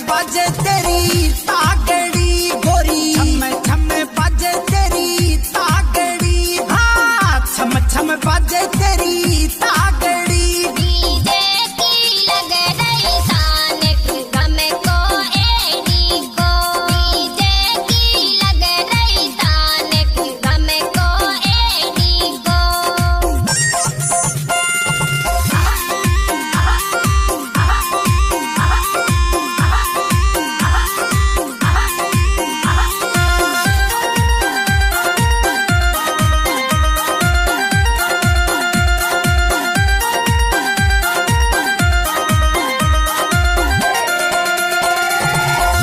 बाजे तेरी तागड़ी गोरी, छम छम बाजे तेरी तागड़ी, हाँ छम छम बाजे तेरी तागड़ी। डीजे की लग रही तानक गम को एडी को, डीजे की लग रही तानक गम को एडी को।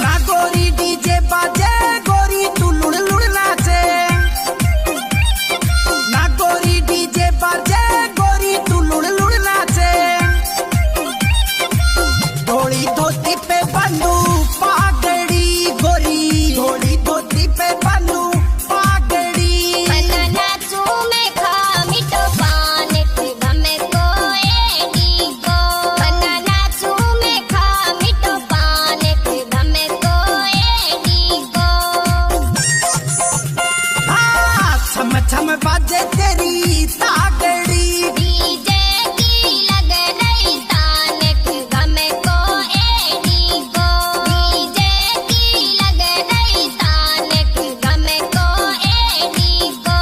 ना गोरी डीजे बाजे गोरी तू लुड़ लुड़ नाचे, ना गोरी डीजे बाजे गोरी तू लुड़ लुड़ नाचे। धोली धोती पे बंदू पागड़ी गोरी, धोली धोती पे बंदू पागड़ी। बना नाचू में खा मिठो पानक गम को एडी को, बना नाचू में खा मिठो पानक गम को एडी को। हाँ छम छम बाजे तेरी तागड़ी। डीजे की लग रही तानक गम को एडी को, डीजे की लग रही तानक गम को एडी को।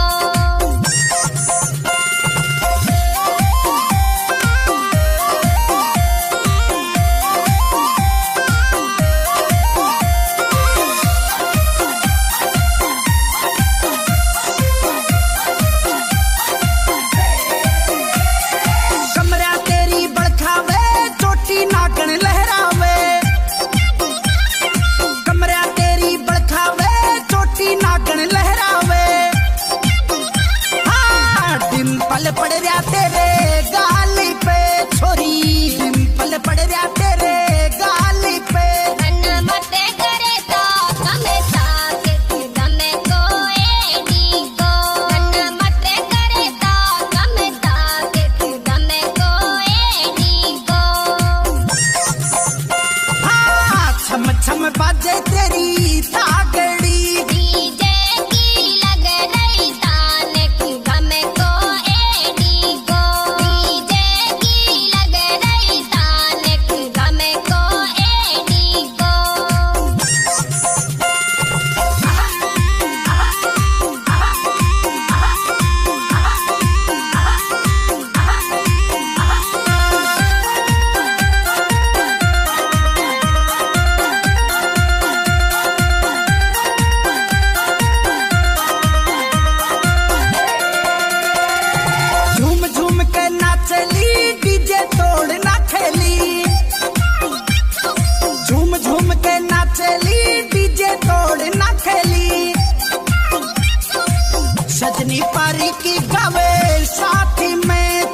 कमरा तेरी बड़खावे चोटी नागन लहरावे, कमरा तेरी बड़खावे चोटी नागन लहरावे। हाँ डिम्पल पड़ रहा तेरे गाल पे छोरी, डिम्पल पड़ रहा तेरे गाल पे। मन मत करे तो गम ताकत गम को एडी को, मन मत करे तो गम ताकत गम को एडी को। हाँ छम छम बाजे तेरी तागड़ी। डीजे की लग रही तानक गम को एडी को, डीजे की लग रही तानक गम को एडी को। झूम झूम के नाचली डीजे तोड़ ना खेली, झूम झूम के नाचली डीजे तोड़ ना खेली। सजनी पारी की गावे साथ